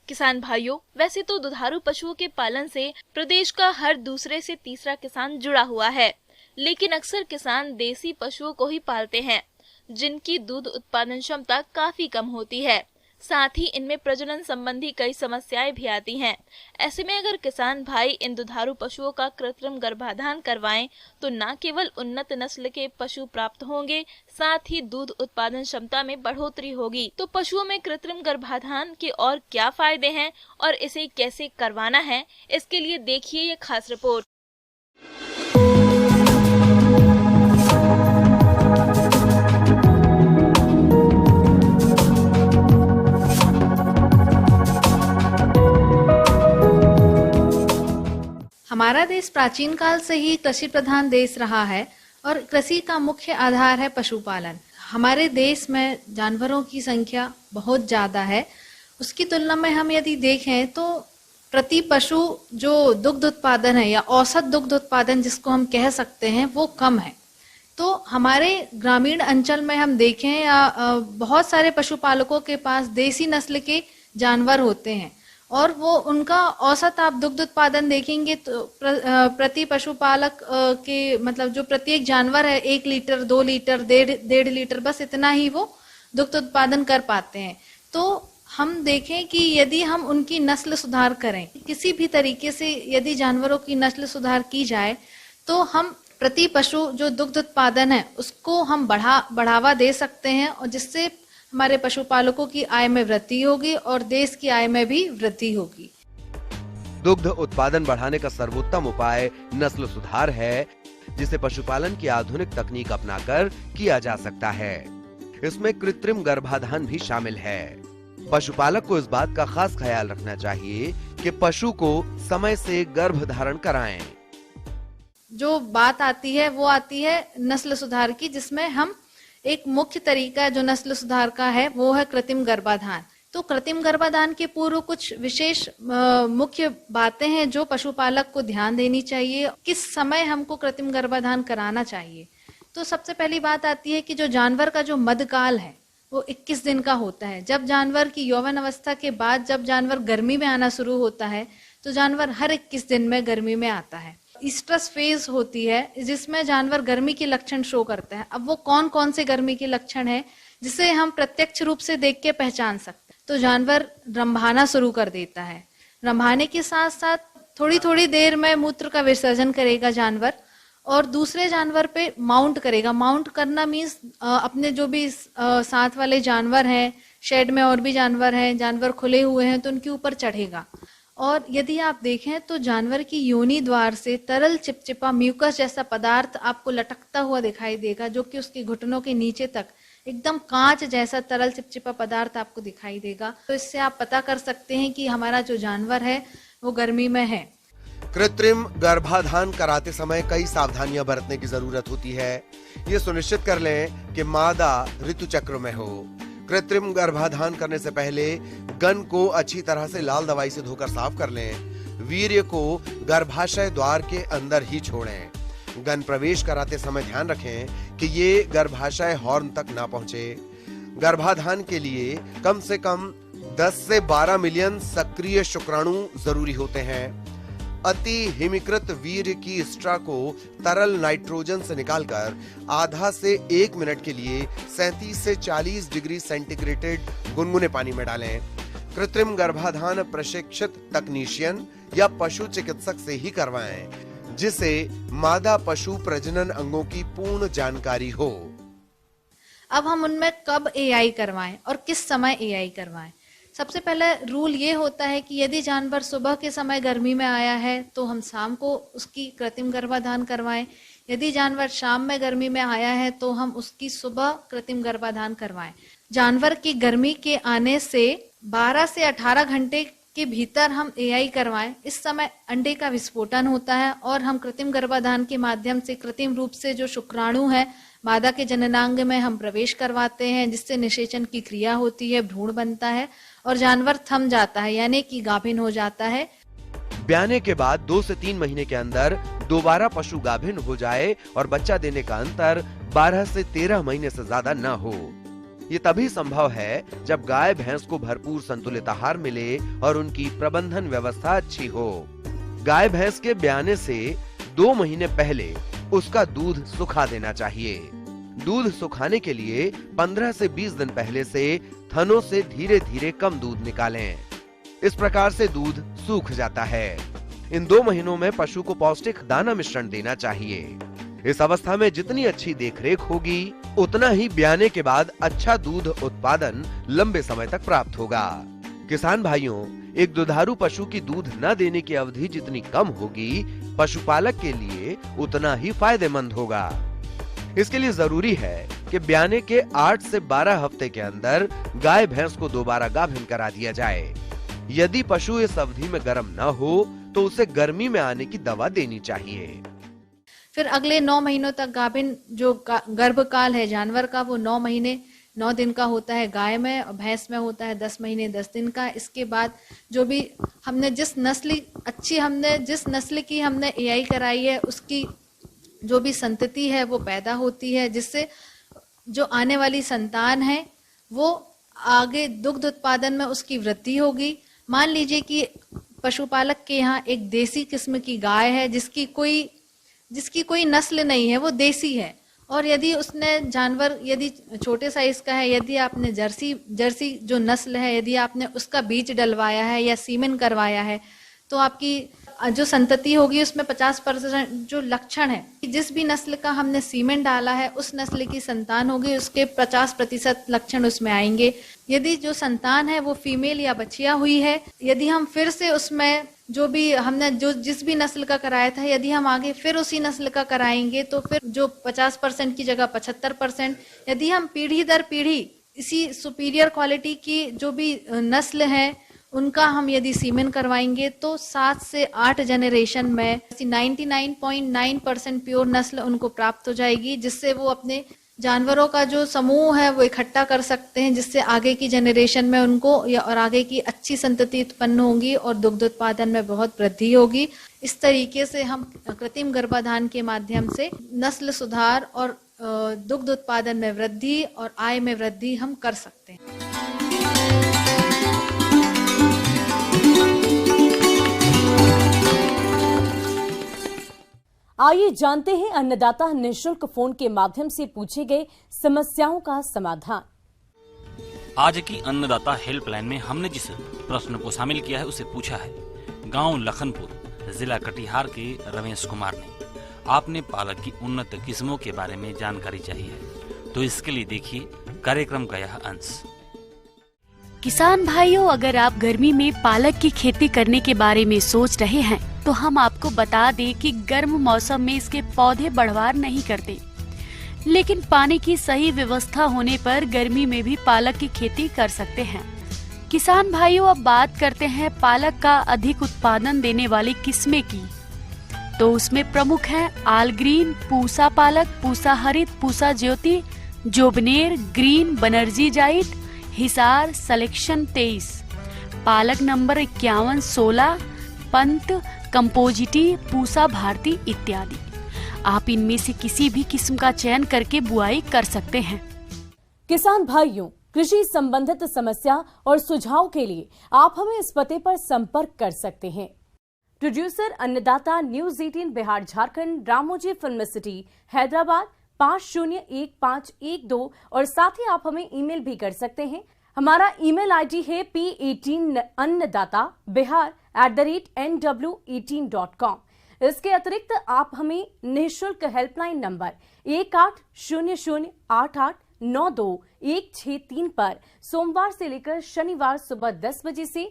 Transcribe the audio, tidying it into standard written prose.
किसान भाइयों, वैसे तो दुधारू पशुओं के पालन से प्रदेश का हर दूसरे से तीसरा किसान जुड़ा हुआ है, लेकिन अक्सर किसान देसी पशुओं को ही पालते हैं, जिनकी दूध उत्पादन क्षमता काफी कम होती है। साथ ही इनमें प्रजनन संबंधी कई समस्याएं भी आती हैं। ऐसे में अगर किसान भाई इन दुधारू पशुओं का कृत्रिम गर्भाधान करवाएं तो न केवल उन्नत नस्ल के पशु प्राप्त होंगे, साथ ही दूध उत्पादन क्षमता में बढ़ोतरी होगी। तो पशुओं में कृत्रिम गर्भाधान के और क्या फायदे हैं और इसे कैसे करवाना है, इसके लिए देखिए ये खास रिपोर्ट। हमारा देश प्राचीन काल से ही कृषि प्रधान देश रहा है और कृषि का मुख्य आधार है पशुपालन। हमारे देश में जानवरों की संख्या बहुत ज्यादा है। उसकी तुलना में हम यदि देखें तो प्रति पशु जो दुग्ध उत्पादन है या औसत दुग्ध उत्पादन जिसको हम कह सकते हैं वो कम है। तो हमारे ग्रामीण अंचल में हम देखें या बहुत सारे पशुपालकों के पास देसी नस्ल के जानवर होते हैं और वो उनका औसत आप दुग्ध उत्पादन देखेंगे तो प्रति पशुपालक के मतलब जो प्रत्येक जानवर है 1 लीटर 2 लीटर 1.5 लीटर बस इतना ही वो दुग्ध उत्पादन कर पाते हैं। तो हम देखें कि यदि हम उनकी नस्ल सुधार करें, किसी भी तरीके से यदि जानवरों की नस्ल सुधार की जाए तो हम प्रति पशु जो दुग्ध उत्पादन है उसको हम बढ़ावा दे सकते हैं और जिससे हमारे पशुपालकों की आय में वृद्धि होगी और देश की आय में भी वृद्धि होगी। दुग्ध उत्पादन बढ़ाने का सर्वोत्तम उपाय नस्ल सुधार है, जिसे पशुपालन की आधुनिक तकनीक अपनाकर किया जा सकता है। इसमें कृत्रिम गर्भाधान भी शामिल है। पशुपालक को इस बात का खास ख्याल रखना चाहिए कि पशु को समय से गर्भ धारण कराएं। जो बात आती है वो आती है नस्ल सुधार की, जिसमें हम एक मुख्य तरीका जो नस्ल सुधार का है वो है कृत्रिम गर्भाधान। तो कृत्रिम गर्भाधान के पूर्व कुछ विशेष मुख्य बातें हैं जो पशुपालक को ध्यान देनी चाहिए, किस समय हमको कृत्रिम गर्भाधान कराना चाहिए। तो सबसे पहली बात आती है कि जो जानवर का जो मध्यकाल है वो 21 दिन का होता है। जब जानवर की यौवन अवस्था के बाद जब जानवर गर्मी में आना शुरू होता है तो जानवर हर 21 दिन में गर्मी में आता है। स्ट्रेस फेज होती है जिसमें जानवर गर्मी के लक्षण शो करता है। अब वो कौन कौन से गर्मी के लक्षण है जिसे हम प्रत्यक्ष रूप से देख के पहचान सकते हैं। तो जानवर रंभाना शुरू कर देता है। रंभाने के साथ साथ थोड़ी थोड़ी देर में मूत्र का विसर्जन करेगा जानवर और दूसरे जानवर पे माउंट करेगा। माउंट करना मीन्स अपने जो भी साथ वाले जानवर हैं, शेड में और भी जानवर हैं, जानवर खुले हुए हैं तो उनके ऊपर चढ़ेगा। और यदि आप देखें तो जानवर की योनि द्वार से तरल चिपचिपा म्यूकस जैसा पदार्थ आपको लटकता हुआ दिखाई देगा, जो कि उसके घुटनों के नीचे तक एकदम कांच जैसा तरल चिपचिपा पदार्थ आपको दिखाई देगा। तो इससे आप पता कर सकते हैं कि हमारा जो जानवर है वो गर्मी में है। कृत्रिम गर्भाधान कराते समय कई सावधानियां बरतने की जरूरत होती है। ये सुनिश्चित कर लें कि मादा ऋतु चक्र में हो। कृत्रिम गर्भाधान करने से पहले गन को अच्छी तरह से लाल दवाई से धोकर साफ कर लें। वीर्य को गर्भाशय द्वार के अंदर ही छोड़ें। गन प्रवेश कराते समय ध्यान रखें कि ये गर्भाशय हॉर्न तक ना पहुंचे। गर्भाधान के लिए कम से कम 10 से 12 मिलियन सक्रिय शुक्राणु जरूरी होते हैं। अति हिमीकृत वीर्य की स्ट्रा को तरल नाइट्रोजन से निकालकर आधा से 1 मिनट के लिए 37 से 40 डिग्री सेंटीग्रेड गुनगुने पानी में डालें। कृत्रिम गर्भाधान प्रशिक्षित तकनीशियन या पशु चिकित्सक से ही करवाएं, जिसे मादा पशु प्रजनन अंगों की पूर्ण जानकारी हो। अब हम उनमें कब एआई करवाएं और किस समय एआई करवाएं। सबसे पहले रूल ये होता है कि यदि जानवर सुबह के समय गर्मी में आया है तो हम शाम को उसकी कृत्रिम गर्भाधान करवाएं। यदि जानवर शाम में गर्मी में आया है तो हम उसकी सुबह कृत्रिम गर्भाधान करवाएं। जानवर की गर्मी के आने से 12 से 18 घंटे के भीतर हम एआई करवाएं। इस समय अंडे का विस्फोटन होता है और हम कृत्रिम गर्भाधान के माध्यम से कृत्रिम रूप से जो शुक्राणु है मादा के जननांग में हम प्रवेश करवाते हैं, जिससे निषेचन की क्रिया होती है, भ्रूण बनता है और जानवर थम जाता है यानी कि गाभिन हो जाता है। ब्याने के बाद 2 से 3 महीने के अंदर दोबारा पशु गाभिन हो जाए और बच्चा देने का अंतर 12 से 13 महीने से ज्यादा न हो। ये तभी संभव है जब गाय भैंस को भरपूर संतुलित आहार मिले और उनकी प्रबंधन व्यवस्था अच्छी हो। गाय भैंस के ब्याने से 2 महीने पहले उसका दूध सुखा देना चाहिए। दूध सुखाने के लिए 15 से 20 दिन पहले से थनों से धीरे धीरे कम दूध निकालें। इस प्रकार से दूध सूख जाता है। इन 2 महीनों में पशु को पौष्टिक दाना मिश्रण देना चाहिए। इस अवस्था में जितनी अच्छी देखरेख होगी उतना ही ब्याने के बाद अच्छा दूध उत्पादन लंबे समय तक प्राप्त होगा। किसान भाइयों, एक दुधारू पशु की दूध न देने की अवधि जितनी कम होगी, पशुपालक के लिए उतना ही फायदेमंद होगा। इसके लिए जरूरी है कि ब्याने के 8 से 12 हफ्ते के अंदर गाय भैंस को दोबारा गाभिन करा दिया जाए। यदि पशु इस अवधि में गर्म न हो तो उसे गर्मी में आने की दवा देनी चाहिए। फिर अगले 9 महीनों तक गाभिन जो गर्भकाल है जानवर का, वो 9 महीने 9 दिन का होता है गाय में, और भैंस में होता है 10 महीने 10 दिन का। इसके बाद जो भी हमने जिस नस्ल की हमने एआई कराई है, उसकी जो भी संतति है वो पैदा होती है, जिससे जो आने वाली संतान है वो आगे दुग्ध उत्पादन में उसकी वृद्धि होगी। मान लीजिए कि पशुपालक के यहाँ एक देसी किस्म की गाय है जिसकी कोई नस्ल नहीं है, वो देसी है, और यदि उसने जानवर यदि छोटे साइज का है, यदि आपने जर्सी जो नस्ल है, यदि आपने उसका बीज डलवाया है या सीमेन करवाया है, तो आपकी जो संतति होगी उसमें 50% जो लक्षण है, जिस भी नस्ल का हमने सीमेन डाला है उस नस्ल की संतान होगी, उसके 50% लक्षण उसमें आएंगे। यदि जो संतान है वो फीमेल या बछिया हुई है, यदि हम फिर से उसमें जो भी हमने जिस भी नस्ल का कराया था, यदि हम आगे फिर उसी नस्ल का कराएंगे तो फिर जो 50% की जगह 75%, यदि हम पीढ़ी दर पीढ़ी इसी सुपीरियर क्वालिटी की जो भी नस्ल है उनका हम यदि सीमेन करवाएंगे तो 7 से 8 जनरेशन में 99.9% प्योर नस्ल उनको प्राप्त हो जाएगी, जिससे वो अपने जानवरों का जो समूह है वो इकट्ठा कर सकते हैं, जिससे आगे की जनरेशन में उनको और आगे की अच्छी संतति उत्पन्न होगी और दुग्ध उत्पादन में बहुत वृद्धि होगी। इस तरीके से हम कृत्रिम गर्भाधान के माध्यम से नस्ल सुधार और दुग्ध उत्पादन में वृद्धि और आय में वृद्धि हम कर सकते हैं। आइए जानते हैं अन्नदाता निःशुल्क फोन के माध्यम से पूछे गए समस्याओं का समाधान। आज की अन्नदाता हेल्पलाइन में हमने जिस प्रश्न को शामिल किया है उसे पूछा है गांव लखनपुर जिला कटिहार के रमेश कुमार ने। आपने पालक की उन्नत किस्मों के बारे में जानकारी चाहिए है, तो इसके लिए देखिए कार्यक्रम का यह अंश। किसान भाइयों, अगर आप गर्मी में पालक की खेती करने के बारे में सोच रहे हैं तो हम आपको बता दें कि गर्म मौसम में इसके पौधे बढ़वार नहीं करते, लेकिन पानी की सही व्यवस्था होने पर गर्मी में भी पालक की खेती कर सकते हैं। किसान भाइयों, अब बात करते हैं पालक का अधिक उत्पादन देने वाली किस्में की। तो उसमें प्रमुख हैं आल ग्रीन, पूसा पालक, पूसा हरित, पूसा ज्योति, जोबनेर, ग्रीन, बनर्जी जाइट, हिसार, सिलेक्शन 23, पालक नंबर 51, 16, पंत, कंपोजिटी, पूसा भारती इत्यादि। आप इनमें से किसी भी किस्म का चयन करके बुआई कर सकते हैं। किसान भाइयों, कृषि संबंधित समस्या और सुझाव के लिए आप हमें इस पते पर संपर्क कर सकते हैं। प्रोड्यूसर अन्नदाता news 18 Bihar Jharkhand, Ramoji film city, Hyderabad 501512, और साथ ही आप हमें ईमेल भी कर सकते हैं। हमारा ईमेल आईडी है p18annadatta@nw18.com। इसके अतिरिक्त आप हमें निःशुल्क हेल्पलाइन नंबर 18008892 163 पर सोमवार से लेकर शनिवार सुबह 10 बजे से